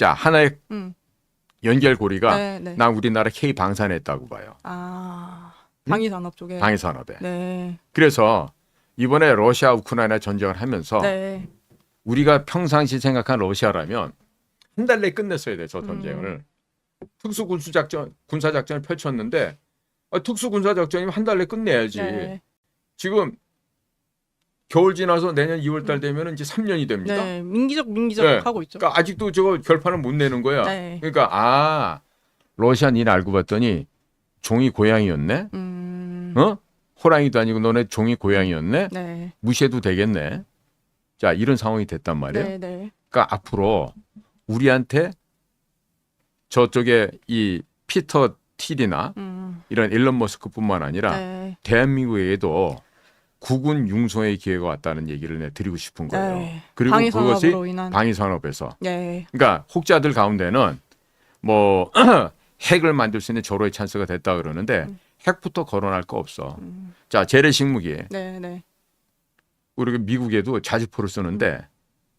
자, 하나의 연결고리가 네, 네. 난 우리나라 K 방산에 있다고 봐요. 방위산업 쪽에. 방위산업에. 네. 그래서 이번에 러시아 우크라이나 전쟁을 하면서 네. 우리가 평상시 생각한 러시아라면 한 달 내에 끝냈어야 돼, 저 전쟁을. 군사작전을 펼쳤는데 특수군사작전이면 한 달 내에 끝내야지. 네. 지금 겨울 지나서 내년 2월 달 되면 이제 3년이 됩니다. 네. 민기적 네. 하고 있죠. 그러니까 아직도 저거 결판을 못 내는 거야. 네. 그러니까 러시아 일 알고 봤더니 종이 고양이였네. 호랑이도 아니고 너네 종이 고양이였네. 네. 무시해도 되겠네. 자, 이런 상황이 됐단 말이에요. 네, 네. 그러니까 앞으로 우리한테 저쪽에 이 피터 틸이나 이런 일론 머스크뿐만 아니라 네. 대한민국에도 국군 융성의 기회가 왔다는 얘기를 내가 드리고 싶은 거예요. 네. 그리고 방위산업으로 그것이 인한. 방위산업에서. 네. 그러니까 혹자들 가운데는 뭐 핵을 만들 수 있는 절호의 찬스가 됐다 그러는데 핵부터 거론할 거 없어. 자, 재래식 무기. 네, 네. 우리가 미국에도 자주포를 쓰는데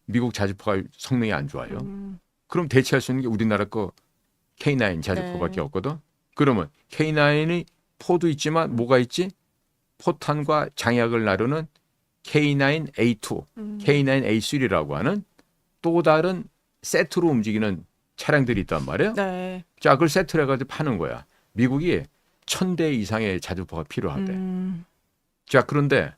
미국 자주포가 성능이 안 좋아요. 그럼 대체할 수 있는 게 우리나라 거 K9 자주포밖에 네. 없거든. 그러면 K9이 포도 있지만 뭐가 있지? 포탄과 장약을 나르는 K9A2, K9A3라고 하는 또 다른 세트로 움직이는 차량들이 있단 말이에요. 네. 자, 그걸 세트로 해가지고 파는 거야. 미국이 1000대 이상의 자주포가 필요하대. 자, 그런데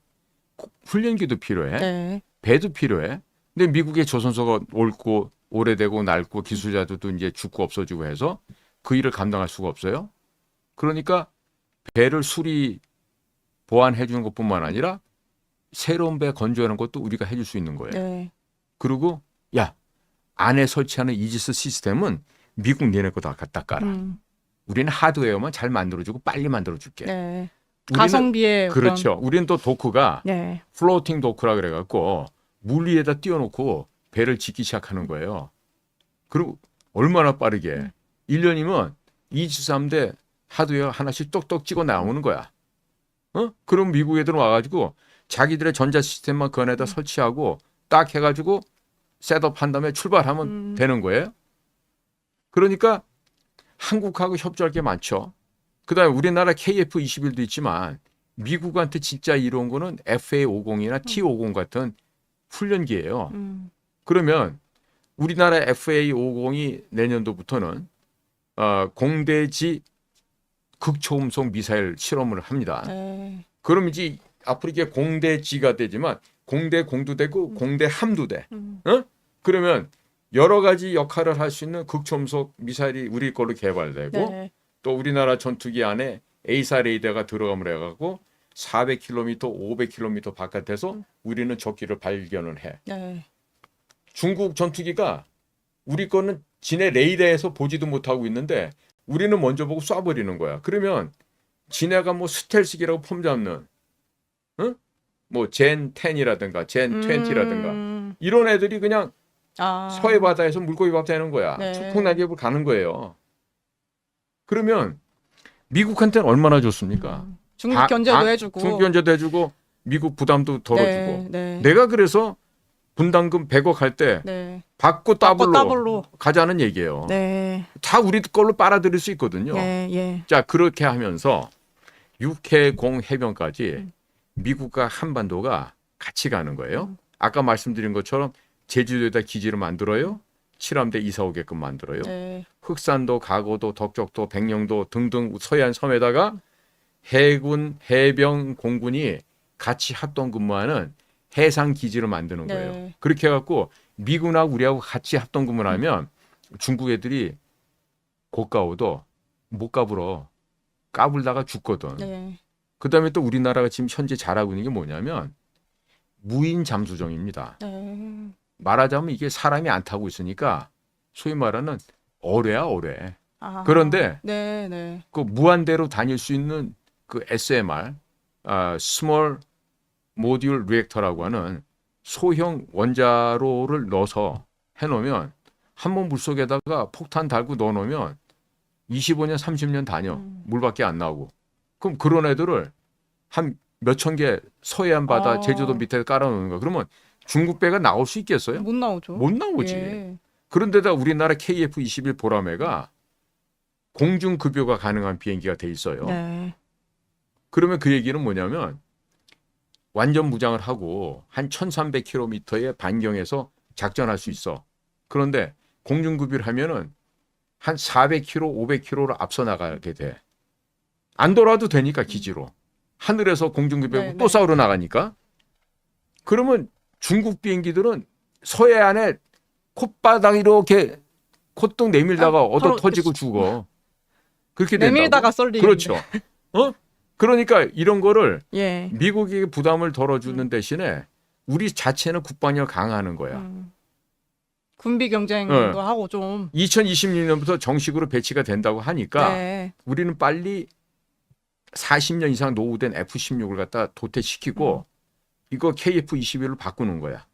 훈련기도 필요해. 네. 배도 필요해. 근데 미국의 조선소가 옳고 오래되고 낡고 기술자들도 이제 죽고 없어지고 해서 그 일을 감당할 수가 없어요. 그러니까 배를 수리 보완해 주는 것뿐만 아니라 새로운 배 건조하는 것도 우리가 해줄 수 있는 거예요. 네. 그리고 야, 안에 설치하는 이지스 시스템은 미국 니네 거 다 갖다 깔아. 우리는 하드웨어만 잘 만들어주고 빨리 만들어줄게. 네. 우리는- 가성비의 그렇죠. 우리는 또 도크가 네. 플로팅 도크라 그래갖고 물 위에다 띄워놓고 배를 짓기 시작하는 거예요. 그리고 얼마나 빠르게 1년이면 23대 하드웨어 하나씩 똑똑 찍어 나오는 거야. 그럼 미국 애들은 와가지고 자기들의 전자 시스템만 그 안에다 설치하고 딱 해가지고 셋업한 다음에 출발하면 되는 거예요. 그러니까 한국하고 협조할 게 많죠. 그다음에 우리나라 KF-21도 있지만 미국한테 진짜 이로운 거는 FA-50이나 T-50 같은 훈련기예요. 그러면 우리나라 FA-50이 내년도부터는 공대지 극초음속 미사일 실험을 합니다. 네. 그럼 이제 앞으로 이게 공대지가 되지만 공대 공도 되고 공대 함도 돼. 그러면 여러 가지 역할을 할 수 있는 극초음속 미사일이 우리 걸로 개발되고 네. 또 우리나라 전투기 안에 A사 레이더가 들어감을 해갖고 400km, 500km 바깥에서 우리는 적기를 발견을 해. 네. 중국 전투기가 우리 거는 지네 레이더에서 보지도 못하고 있는데 우리는 먼저 보고 쏴버리는 거야. 그러면 지네가 뭐 스텔스기라고 폼 잡는 뭐 젠 10이라든가 젠 20라든가 이런 애들이 그냥 서해 바다에서 물고기 밥 되는 거야. 네. 축풍낙엽을 가는 거예요. 그러면 미국한테는 얼마나 좋습니까? 중국 견제도 해주고. 중국 견제도 해주고 미국 부담도 덜어주고. 네. 네. 내가 그래서 분담금 100억 할 때 네. 받고 더블로 더블로. 가자는 얘기예요. 네. 다 우리 걸로 빨아들일 수 있거든요. 예, 예. 자, 그렇게 하면서 육해공 해변까지 미국과 한반도가 같이 가는 거예요. 아까 말씀드린 것처럼 제주도에다 기지를 만들어요. 칠함대 이사 오게끔 만들어요. 네. 흑산도, 가고도, 덕적도, 백령도 등등 서해안 섬에다가 해군, 해병, 공군이 같이 합동 근무하는 해상 기지를 만드는 거예요. 네. 그렇게 해갖고 미군하고 우리하고 같이 합동 근무를 하면 중국 애들이 고가오도 못 까불어. 까불다가 죽거든. 네. 그다음에 또 우리나라가 지금 현재 잘하고 있는 게 뭐냐면 무인 잠수정입니다. 네. 말하자면 이게 사람이 안 타고 있으니까 소위 말하는 어뢰야 어뢰. 아. 그런데 네, 네. 그 무한대로 다닐 수 있는 그 SMR, Small Modular Reactor라고 하는 소형 원자로를 넣어서 해놓으면 한번 물속에다가 폭탄 달고 넣어놓으면 25년, 30년 다녀. 물밖에 안 나오고. 그럼 그런 애들을 한 몇천 개 서해안 바다, 제주도 밑에 깔아놓는 거. 그러면 중국 배가 나올 수 있겠어요? 못 나오죠. 못 나오지. 예. 그런데다 우리나라 KF-21 보라매가 공중급유가 가능한 비행기가 돼 있어요. 네. 그러면 그 얘기는 뭐냐면 완전 무장을 하고 한 1300km의 반경에서 작전할 수 있어. 그런데 공중급유를 하면은 한 400km, 500km로 앞서 나가게 돼. 안 돌아도 되니까 기지로. 하늘에서 공중급유하고 네, 또 네. 싸우러 나가니까. 그러면 중국 비행기들은 서해안에 콧바닥 이렇게 콧등 내밀다가 얻어 서로 터지고 죽어. 그렇게 된다고. 내밀다가 썰리는데. 그렇죠. 그러니까 이런 거를 예. 미국이 부담을 덜어주는 대신에 우리 자체는 국방력을 강화하는 거야. 군비 경쟁도 하고 좀. 2026년부터 정식으로 배치가 된다고 하니까 네. 우리는 빨리 40년 이상 노후된 F-16을 갖다 도태시키고 이거 KF-21로 바꾸는 거야.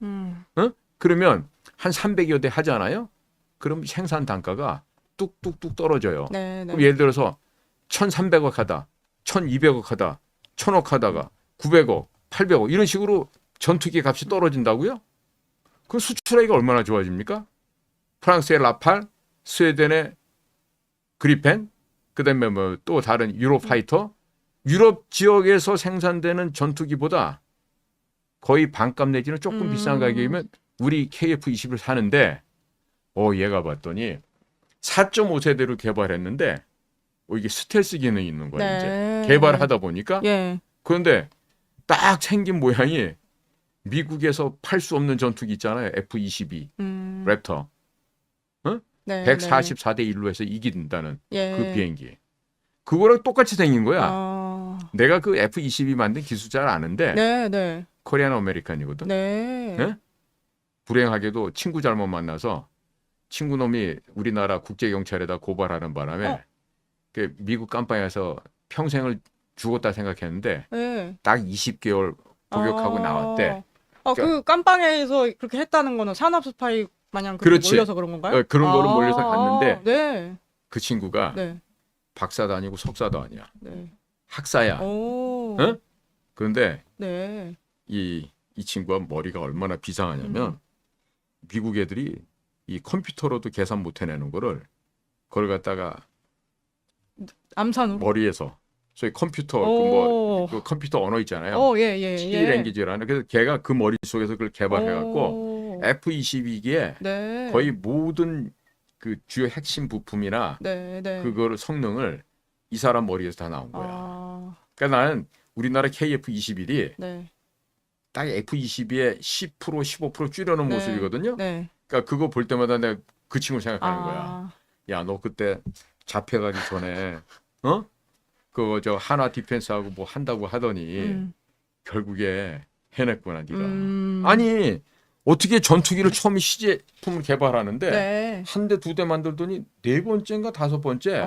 그러면 한 300여 대 하잖아요. 그럼 생산 단가가 뚝뚝뚝 떨어져요. 네, 네. 그럼 예를 들어서 1,300억 하다, 1,200억 하다, 1,000억 하다가 900억, 800억 이런 식으로 전투기 값이 떨어진다고요? 그럼 수출하기가 얼마나 좋아집니까? 프랑스의 라팔, 스웨덴의 그리펜, 그다음에 뭐 또 다른 유로파이터, 유럽 지역에서 생산되는 전투기보다 거의 반값 내지는 조금 비싼 가격이면 우리 KF-21을 사는데 얘가 봤더니 4.5세대를 개발했는데 이게 스텔스 기능이 있는 거야. 네. 이제 개발하다 보니까 예. 그런데 딱 생긴 모양이 미국에서 팔 수 없는 전투기 있잖아요. F-22 랩터. 네, 144대 1로 해서 이긴다는 네. 그 예. 비행기. 그거랑 똑같이 생긴 거야. 아. 내가 그 F-22 만든 기술 잘 아는데 네, 네. 코리안 아메리칸이거든. 네. 예? 불행하게도 친구 잘못 만나서 친구 놈이 우리나라 국제경찰에다 고발하는 바람에 그 미국 깜빵에서 평생을 죽었다 생각했는데 네. 딱 20개월 복역하고 나왔대. 그 깜빵에서 그렇게 했다는 거는 산업 스파이 마냥 그렇게 그렇지. 몰려서 그런 건가요? 그런 거를 몰려서 갔는데 네. 그 친구가 네. 박사도 아니고 석사도 아니야. 네. 학사야. 오. 응? 그런데 네. 이 친구가 머리가 얼마나 비상하냐면 미국 애들이 이 컴퓨터로도 계산 못 해내는 거를 그걸 갖다가 암산으로. 머리에서 소위 컴퓨터 그 컴퓨터 언어 있잖아요. 예. C 랭귀지라는. 그래서 걔가 그 머릿속에서 그걸 개발해갖고 F-22기에 네. 거의 모든 그 주요 핵심 부품이나 네. 그거를 성능을 이 사람 머리에서 다 나온 거야. 그러니까 나는 우리나라 KF-21이 네. 딱 F-22의 10% 15% 줄여놓은 네. 모습이거든요. 네. 그러니까 그거 볼 때마다 내가 그 친구 생각하는 거야. 야, 너 그때 잡혀가기 전에 그거 저 하나 디펜스하고 뭐 한다고 하더니 결국에 해냈구나 네가. 아니 어떻게 전투기를 처음에 시제품을 개발하는데 네. 한 대 두 대 만들더니 네 번째인가 다섯 번째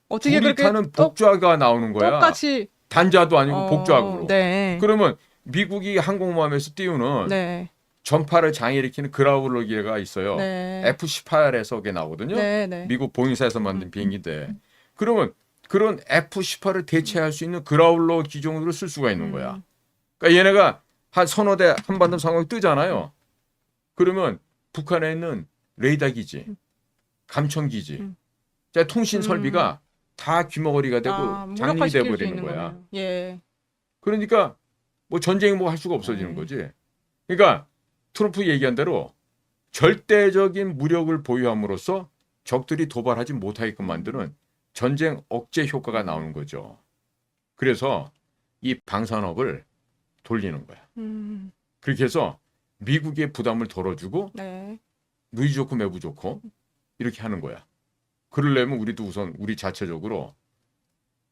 어떻게 둘이 그렇게 타는 복좌가 나오는 거야. 똑같이 단자도 아니고 복좌으로. 네. 그러면 미국이 항공모함에서 띄우는 네. 전파를 장애일으키는 그라울러기가 있어요. 네. F-18에서 그게 나오거든요. 네. 미국 보잉사에서 만든 비행기인데 그러면 그런 F-18을 대체할 수 있는 그라울러 기종으로 쓸 수가 있는 거야. 그러니까 얘네가 한 서너 대 한반도 상황이 뜨잖아요. 그러면 북한에 있는 레이더 기지, 감청 기지, 통신 설비가 다 귀머거리가 되고 장님이 무력화시킬 수 돼버리는 있는 거야. 거네요. 예. 그러니까 뭐 전쟁이 뭐 할 수가 없어지는 거지. 그러니까 트럼프 얘기한 대로 절대적인 무력을 보유함으로써 적들이 도발하지 못하게끔 만드는 전쟁 억제 효과가 나오는 거죠. 그래서 이 방산업을 돌리는 거야. 그렇게 해서 미국의 부담을 덜어주고 네. 누이 좋고 매부 좋고 이렇게 하는 거야. 그러려면 우리도 우선 우리 자체적으로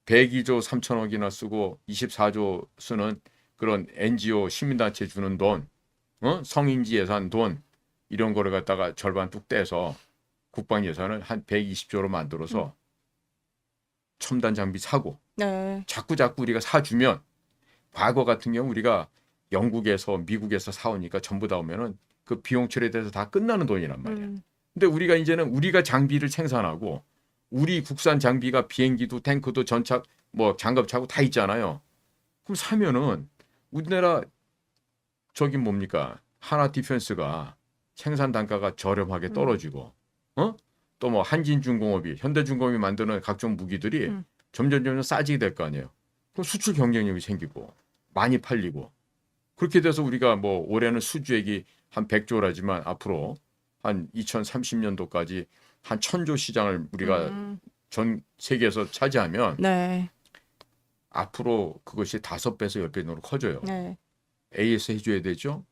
102조 3천억이나 쓰고 24조 쓰는 그런 NGO 시민단체 주는 돈, 성인지 예산 돈 이런 거를 갖다가 절반 뚝 떼서 국방 예산을 한 120조로 만들어서 첨단 장비 사고 네. 자꾸 우리가 사주면 과거 같은 경우 우리가 영국에서 미국에서 사오니까 전부 다 오면은 그 비용 처리돼서 다 끝나는 돈이란 말이야. 근데 우리가 이제는 우리가 장비를 생산하고 우리 국산 장비가 비행기도 탱크도 전차 뭐 장갑차고 다 있잖아요. 그럼 사면은 우리나라 저기 뭡니까 하나 디펜스가 생산 단가가 저렴하게 떨어지고, 또 뭐 한진중공업이, 현대중공업이 만드는 각종 무기들이 점점 싸지게 될 거 아니에요. 그럼 수출 경쟁력이 생기고 많이 팔리고 그렇게 돼서 우리가 뭐 올해는 수주액이 한 100조라지만 앞으로 한 2030년도까지 한 1000조 시장을 우리가 전 세계에서 차지하면 네. 앞으로 그것이 5배에서 10배로 커져요. 네. AS 해줘야 되죠.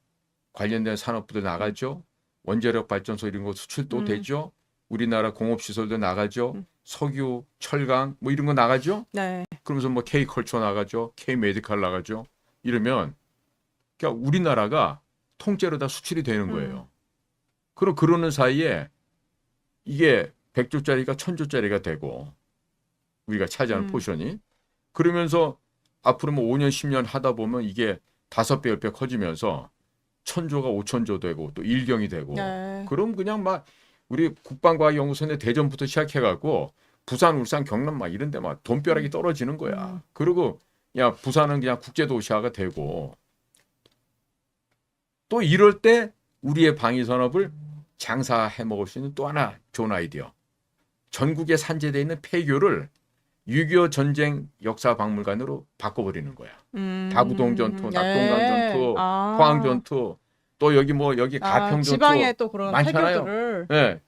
관련된 산업부도 나가죠. 원자력 발전소 이런 거 수출도 되죠. 우리나라 공업시설도 나가죠. 석유, 철강 뭐 이런 거 나가죠. 네. 그러면서 뭐 K컬처 나가죠. K메디칼 나가죠. 이러면 그러니까 우리나라가 통째로 다 수출이 되는 거예요. 그럼 그러는 사이에 이게 100조짜리가 1000조짜리가 되고 우리가 차지하는 포션이 그러면서 앞으로 뭐 5년 10년 하다 보면 이게 5배 10배 커지면서 1000조가 5000조 되고 또 일경이 되고 네. 그럼 그냥 막 우리 국방과학연구소에 대전부터 시작해갖고 부산, 울산, 경남 막 이런 데 막 돈벼락이 떨어지는 거야. 그리고 야 부산은 그냥 국제도시화가 되고 또 이럴 때 우리의 방위산업을 장사해 먹을 수 있는 또 하나 좋은 아이디어. 전국에 산재되어 있는 폐교를 6.25 전쟁 역사박물관으로 바꿔버리는 거야. 다구동 전투, 낙동강 전투, 포항 전투, 또 여기 뭐 여기 가평 전투 지방에 또 그런 많잖아요. 폐교들을. 네.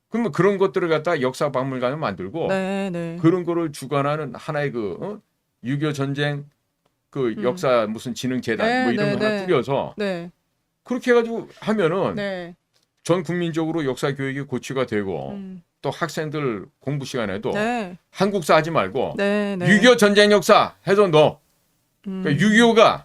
그러면 그런 것들을 갖다 역사박물관을 만들고 네, 네. 그런 거를 주관하는 하나의 그 6.25 전쟁 그 역사 무슨 진흥재단 네, 뭐 이런 네, 거 하나 네. 꾸려서 네. 그렇게 해가지고 하면은 네. 전 국민적으로 역사 교육이 고취가 되고 또 학생들 공부 시간에도 네. 한국사 하지 말고 네, 네. 6.25 전쟁 역사 해서 너 그러니까 6.25가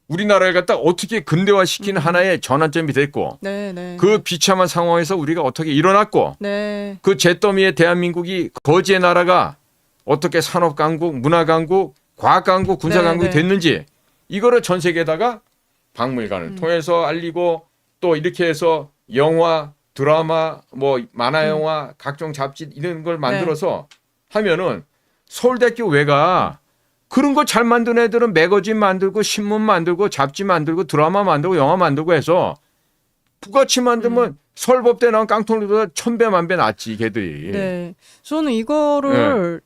우리나라를 갖다 어떻게 근대화시키는 하나의 전환점이 됐고 네, 네. 그 비참한 상황에서 우리가 어떻게 일어났고 네. 그 잿더미의 대한민국이 거지의 나라가 어떻게 산업강국, 문화강국, 과학강국, 군사강국이 네, 네. 됐는지 이거를 전 세계에다가 박물관을 통해서 알리고 또 이렇게 해서 영화, 드라마, 뭐 만화영화, 각종 잡지 이런 걸 만들어서 하면은 서울대학교 외가 그런 거 잘 만든 애들은 매거진 만들고 신문 만들고 잡지 만들고 드라마 만들고 영화 만들고 해서 부같이 만들면 서울법대 나온 깡통리보다 1000배 1000배 낫지 걔들이. 네. 저는 이거를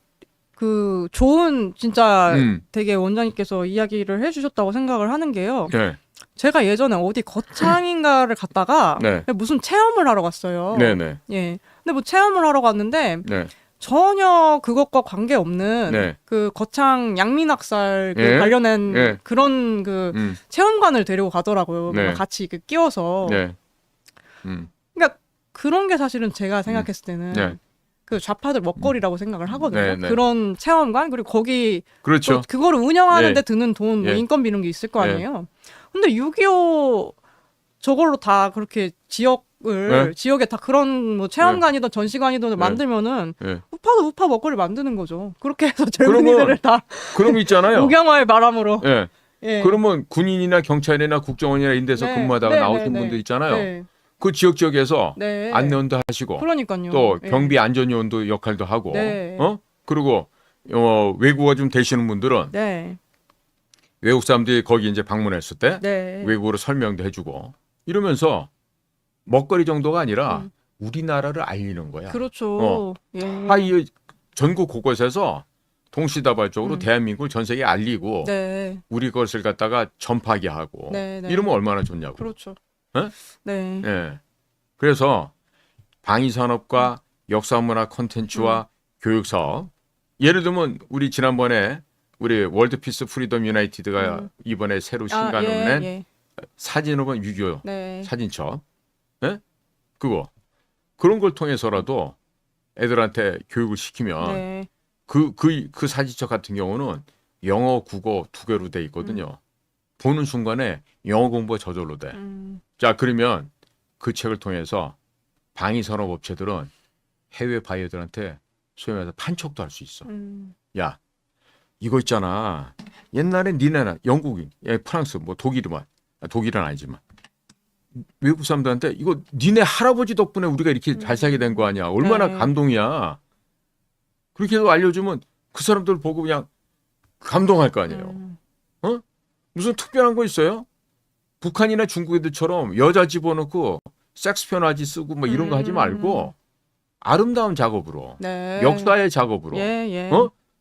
그 좋은 진짜 되게 원장님께서 이야기를 해주셨다고 생각을 하는 게요. 네. 제가 예전에 어디 거창인가를 갔다가 네. 무슨 체험을 하러 갔어요. 네네. 예. 근데 뭐 체험을 하러 갔는데 네. 전혀 그것과 관계없는 네. 그 거창 양민학살 그 예. 관련된 예. 그런 그 체험관을 데리고 가더라고요. 네. 뭔가 같이 그 끼워서. 네. 그러니까 그런 게 사실은 제가 생각했을 때는 네. 그 좌파들 먹거리라고 생각을 하거든요. 네, 네. 그런 체험관 그리고 거기 그렇죠. 또 그거를 운영하는데 네. 드는 돈, 뭐 예. 인건비 이런 게 있을 거 아니에요. 근데 6.25 저걸로 다 그렇게 지역에 다 그런 뭐 체험관이든 전시관이든 만들면은 네. 우파 먹거리 만드는 거죠. 그렇게 해서 젊은이들을 다 그런 거 있잖아요. 우경화의 바람으로. 예. 예. 그러면 군인이나 경찰이나 국정원이나 이런 데서 네. 근무하다가 네, 나오신 네, 분들 네. 있잖아요. 네. 그 지역에서 네. 안내원도 하시고 그러니까요. 또 예. 경비 안전요원도 역할도 하고 네. 그리고 외국어 좀 되시는 분들은 네. 외국 사람들이 거기 이제 방문했을 때 네. 외국어로 설명도 해주고 이러면서 먹거리 정도가 아니라 우리나라를 알리는 거야. 그렇죠. 예. 이 전국 곳곳에서 동시다발적으로 대한민국을 전 세계에 알리고 네. 우리 것을 갖다가 전파하게 하고 네, 네. 이러면 얼마나 좋냐고. 그렇죠. 예? 네. 예. 그래서 방위산업과 역사문화 콘텐츠와 교육사업 예를 들면 우리 지난번에 우리 월드피스 프리덤 유나이티드가 이번에 새로 신간으로 낸 예. 사진업은 6.25 네. 사진첩 예? 그거 그런 걸 통해서라도 애들한테 교육을 시키면 네. 그 사진첩 같은 경우는 영어, 국어 두 개로 돼 있거든요. 보는 순간에 영어 공부가 저절로 돼. 자, 그러면 그 책을 통해서 방위산업 업체들은 해외 바이어들한테 소위 말해서 판촉도 할 수 있어. 야, 이거 있잖아. 옛날에 니네나 영국인, 프랑스, 뭐 독일은 아니지만 외국 사람들한테 이거 니네 할아버지 덕분에 우리가 이렇게 잘 살게 된 거 아니야. 얼마나 네. 감동이야. 그렇게 해서 알려주면 그 사람들 보고 그냥 감동할 거 아니에요. 무슨 특별한 거 있어요? 북한이나 중국 애들처럼 여자 집어넣고 색스페나지 쓰고 뭐 이런 거 하지 말고 아름다운 작업으로 네. 역사의 작업으로 예, 예.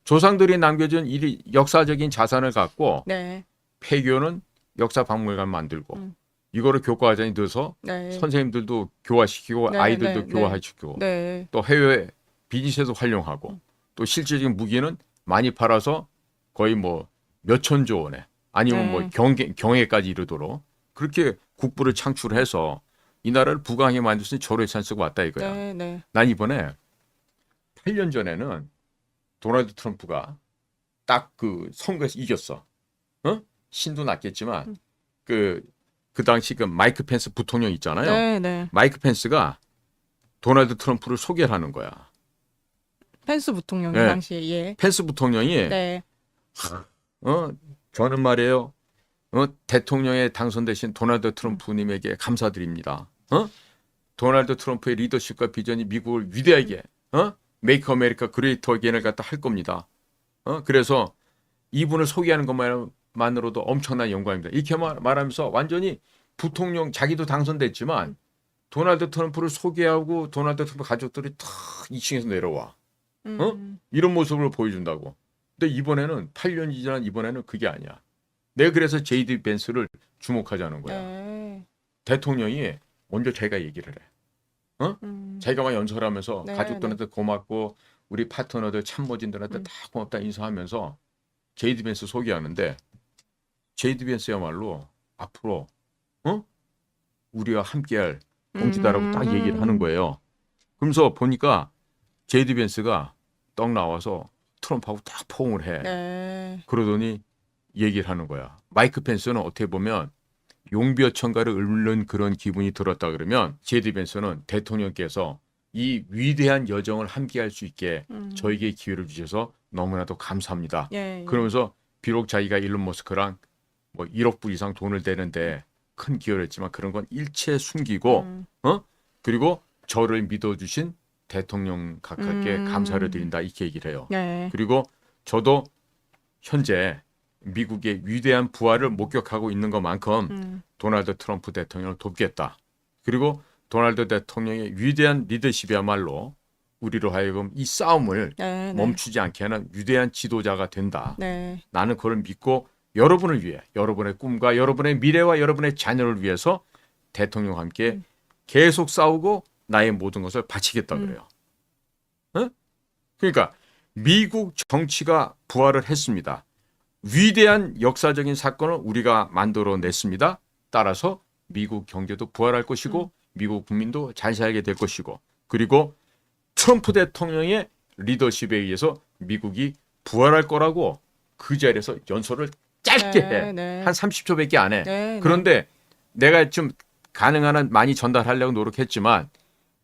조상들이 남겨준 이 역사적인 자산을 갖고 네. 폐교는 역사 박물관 만들고 음. 이거를 교과과정에 넣어서 네. 선생님들도 교화시키고 네, 아이들도 네, 교화시키고 네. 또 해외 비즈니스에도 활용하고 또 실질적인 무기는 많이 팔아서 거의 뭐 몇천조 원에 아니면 네. 뭐 경애까지 이르도록 그렇게 국부를 창출해서 이 나라를 부강하게 만들 수 있는 절호의 찬스가 왔다 이거야. 네, 네. 난 이번에 8년 전에는 도널드 트럼프가 딱 그 선거에서 이겼어. 신도 났겠지만 그 당시 그 마이크 펜스 부통령 있잖아요. 네, 네. 마이크 펜스가 도널드 트럼프를 소개를 하는 거야. 펜스 부통령 네. 당시에 예. 펜스 부통령이 네. 저는 말이에요. 대통령에 당선되신 도널드 트럼프님에게 감사드립니다. 도널드 트럼프의 리더십과 비전이 미국을 위대하게 메이크 아메리카 그레이터 어게인을 갖다 할 겁니다. 그래서 이분을 소개하는 것만으로도 엄청난 영광입니다. 이렇게 말하면서 완전히 부통령 자기도 당선됐지만 도널드 트럼프를 소개하고 도널드 트럼프 가족들이 탁 2층에서 내려와. 이런 모습을 보여준다고. 근데 이번에는 8년이 지난 이번에는 그게 아니야. 내가 그래서 제이디 벤스를 주목하자는 거야. 네. 대통령이 먼저 자기가 얘기를 해. 자기가 막 연설하면서 네, 가족들한테 고맙고 우리 파트너들 참모진들한테 다 고맙다 인사하면서 제이디 벤스 소개하는데 제이디 벤스야말로 앞으로 우리와 함께할 동지다라고 딱 얘기를 하는 거예요. 그러면서 보니까 제이디 벤스가 떡 나와서 트럼프하고 딱 포옹을 해. 네. 그러더니 얘기를 하는 거야. 마이크 펜스는 어떻게 보면 용비어천가를 읊는 그런 기분이 들었다 그러면 제이디 벤스는 대통령께서 이 위대한 여정을 함께할 수 있게 저에게 기회를 주셔서 너무나도 감사합니다. 예, 예. 그러면서 비록 자기가 일론 머스크랑 뭐 1억 불 이상 돈을 대는데 큰 기여를 했지만 그런 건 일체 숨기고 그리고 저를 믿어주신 대통령 각하께 감사를 드린다 이렇게 얘기를 해요. 네. 그리고 저도 현재 미국의 위대한 부활을 목격하고 있는 것만큼 도널드 트럼프 대통령을 돕겠다. 그리고 도널드 대통령의 위대한 리더십이야말로 우리로 하여금 이 싸움을 네, 네. 멈추지 않게 하는 위대한 지도자가 된다. 네. 나는 그걸 믿고 여러분을 위해 여러분의 꿈과 여러분의 미래와 여러분의 자녀를 위해서 대통령과 함께 계속 싸우고 나의 모든 것을 바치겠다 그래요. 그러니까 미국 정치가 부활을 했습니다. 위대한 역사적인 사건을 우리가 만들어냈습니다. 따라서 미국 경제도 부활할 것이고 미국 국민도 잘 살게 될 것이고 그리고 트럼프 대통령의 리더십에 의해서 미국이 부활할 거라고 그 자리에서 연설을 짧게 해. 네. 한 30초밖에 안 해. 네, 그런데 내가 좀 가능한 한 많이 전달하려고 노력했지만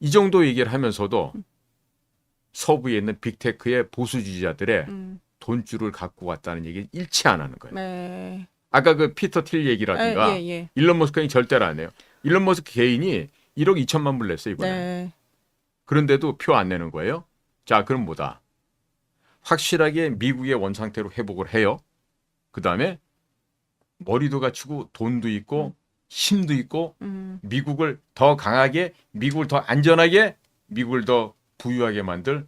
이 정도 얘기를 하면서도 서부에 있는 빅테크의 보수주의자들의 돈줄을 갖고 왔다는 얘기를 일치 안 하는 거예요. 네. 아까 그 피터 틸 얘기라든가 예, 예. 일론 머스크는 절대로 안 해요. 일론 머스크 개인이 1억 2천만 불 냈어요 이번에. 네. 그런데도 표 안 내는 거예요. 자 그럼 뭐다. 확실하게 미국의 원상태로 회복을 해요. 그다음에 머리도 갖추고 돈도 있고 힘도 있고 미국을 더 강하게 미국을 더 안전하게 미국을 더 부유하게 만들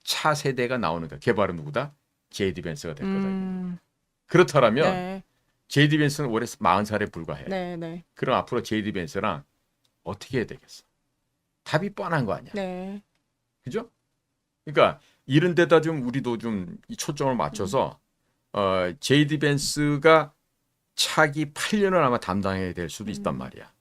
차세대가 나오는 거야. 개발은 누구다? 제이디 벤스가 될 거다. 그렇다면 네. 제이디 벤스는 올해 40살에 불과해. 네, 네. 그럼 앞으로 제이디 벤스랑 어떻게 해야 되겠어? 답이 뻔한 거 아니야. 네. 그죠? 그러니까 이런 데다 좀 우리도 좀 이 초점을 맞춰서 제이디 벤스가 차기 8년을 아마 담당해야 될 수도 있단 말이야.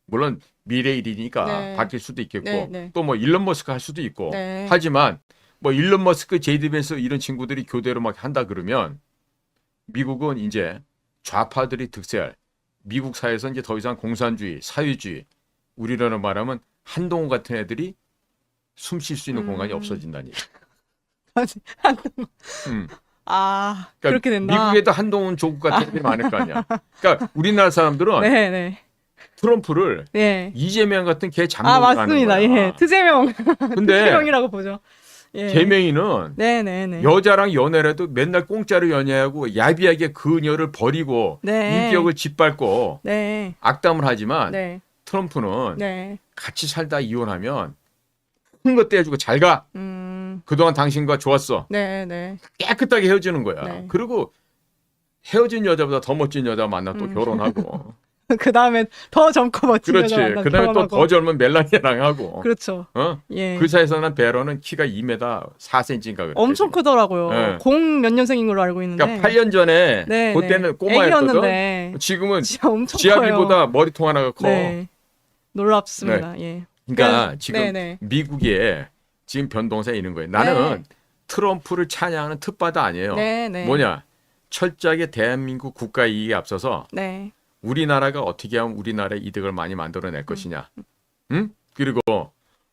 물론 미래 일이니까 네. 바뀔 수도 있겠고 네, 네. 또 뭐 일론 머스크 할 수도 있고 네. 하지만 뭐 일론 머스크, 제이디 벤스 이런 친구들이 교대로 막 한다 그러면 미국은 이제 좌파들이 득세할 미국 사회에서 이제 더 이상 공산주의, 사회주의 우리로 말하면 한동훈 같은 애들이 숨 쉴 수 있는 공간이 없어진다니. 아, 그러니까 그렇게 된다. 미국에도 한동훈 조국 같은 애들이 많을 거 아니야. 그러니까 우리나라 사람들은 네, 네. 트럼프를 네. 이재명 같은 개 아, 잡는 맞습니다. 거야. 예. 트재명. 근데 트재명이라고 보죠. 예. 개명이는 네네네. 여자랑 연애를 해도 맨날 공짜로 연애하고 야비하게 그녀를 버리고 네. 인격을 짓밟고 네. 악담을 하지만 네. 트럼프는 네. 같이 살다 이혼하면 큰 거 떼주고 잘 가. 그동안 당신과 좋았어. 네네. 깨끗하게 헤어지는 거야. 네. 그리고 헤어진 여자보다 더 멋진 여자 만나 또 결혼하고. 그 다음에 더 젊고 멋진 그렇지. 여자 만나 그다음에 또 결혼하고. 더 젊은 멜라니아랑 하고. 그렇죠. 어? 예. 그 사이에서는 베러는 키가 2m 4cm인가 그래. 엄청 크더라고요. 네. 0몇 년생인 걸로 알고 있는데. 그러니까 8년 전에 네, 그때는 네. 꼬마였거든. 애기였는데 지금은 진짜 엄청 지아비보다 커요. 머리통 하나가 커. 네. 놀랍습니다. 예. 그러니까 지금 네네. 미국에 지금 변동사에 있는 거예요. 나는 네. 트럼프를 찬양하는 특바다 아니에요. 네네. 뭐냐? 철저하게 대한민국 국가 이익에 앞서서 네. 우리나라가 어떻게 하면 우리나라의 이득을 많이 만들어낼 것이냐. 응? 그리고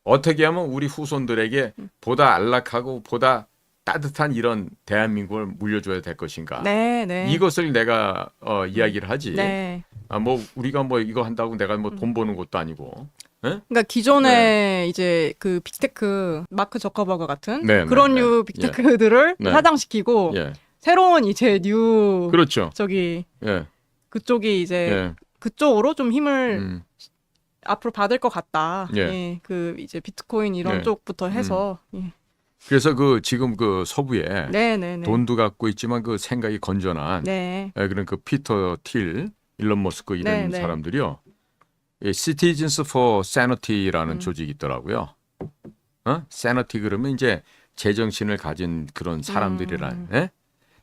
어떻게 하면 우리 후손들에게 보다 안락하고 보다 따뜻한 이런 대한민국을 물려줘야 될 것인가. 네네. 이것을 내가 이야기를 하지. 네. 아, 뭐 우리가 뭐 이거 한다고 내가 뭐 돈 버는 것도 아니고. 그러니까 기존에 이제 그 빅테크 마크 저커버거 같은 네, 그런 네, 류 빅테크들을 네. 사장시키고 예. 새로운 이제 뉴 그렇죠. 저기 예. 그쪽이 이제 예. 그쪽으로 좀 힘을 음. 앞으로 받을 것 같다. 예. 예. 그 이제 비트코인 이런 예. 쪽부터 해서 예. 그래서 그 지금 그 서부에 네네네. 돈도 갖고 있지만 그 생각이 건전한 네. 그런 그 피터 틸, 일론 머스크 이런 네, 네. 사람들이요. 이 Citizens for Sanity라는 조직이 있더라고요. Sanity 그러면 이제 제정신을 가진 그런 사람들이란. 예?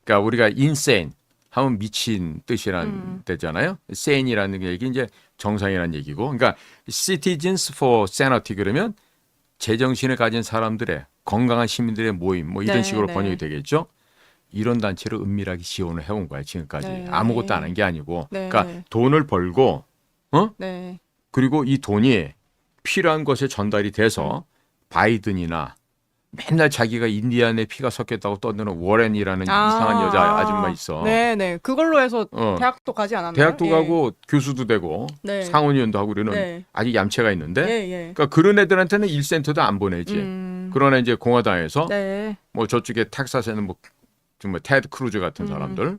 그러니까 우리가 insane 하면 미친 뜻이란 뜻잖아요. sane이라는 얘기 이제 정상이라는 얘기고. 그러니까 Citizens for Sanity 그러면 제정신을 가진 사람들의 건강한 시민들의 모임 뭐 이런 네, 식으로 네. 번역이 되겠죠. 이런 단체를 은밀하게 지원을 해온 거야 지금까지. 네. 아무것도 안 한 게 아니고. 네. 그러니까 돈을 벌고 네. 그리고 이 돈이 필요한 것에 전달이 돼서 바이든이나 맨날 자기가 인디안의 피가 섞였다고 떠드는 워렌이라는 이상한 여자 아줌마 있어. 네네. 그걸로 해서 어. 대학도 가지 않았나요? 대학도 예. 가고 교수도 되고 네. 상원의원도 하고 그러는 네. 아직 얌체가 있는데 예, 예. 그러니까 그런 애들한테는 1센트도 안 보내지. 그러나 이제 공화당에서 네. 뭐 저쪽에 텍사스에는 뭐 정말 테드 크루즈 같은 사람들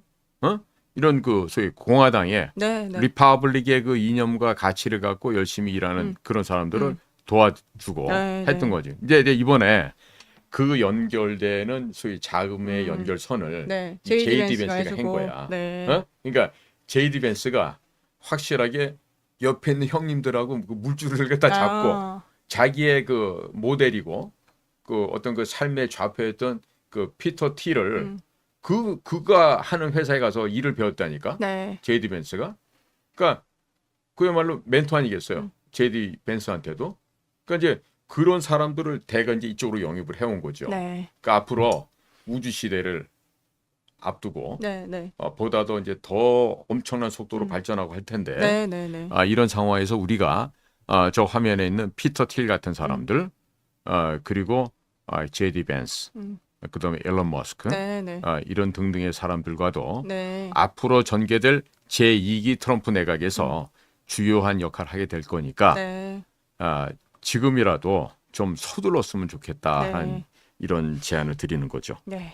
이런 그 소위 공화당의 네, 네. 리퍼블릭의 그 이념과 가치를 갖고 열심히 일하는 그런 사람들을 도와주고 네, 했던 네. 거지. 이제 이번에 그 연결되는 소위 자금의 연결선을 네. 이 제이디 벤스가 벤스가 한 해주고. 거야. 네. 그러니까 제이디 벤스가 확실하게 옆에 있는 형님들하고 그 물줄을 갖다 잡고 아. 자기의 그 모델이고 그 어떤 그 삶의 좌표였던 그 피터 틸을 그가 하는 회사에 가서 일을 배웠다니까. 네. 제이디 벤스가. 그러니까 그야말로 멘토 아니겠어요. 제이디 벤스한테도. 그러니까 이제 그런 사람들을 대가 이제 이쪽으로 영입을 해온 거죠. 네. 그러니까 앞으로 우주 시대를 앞두고 네, 네. 보다도 이제 더 엄청난 속도로 발전하고 할 텐데 네, 네, 네. 이런 상황에서 우리가 저 화면에 있는 피터 틸 같은 사람들 그리고 제이디 벤스 그다음에 일론 머스크 네, 네. 이런 등등의 사람들과도 네. 앞으로 전개될 제2기 트럼프 내각에서 주요한 역할을 하게 될 거니까 네. 지금이라도 좀 서둘렀으면 좋겠다 네. 하는 이런 제안을 드리는 거죠. 네.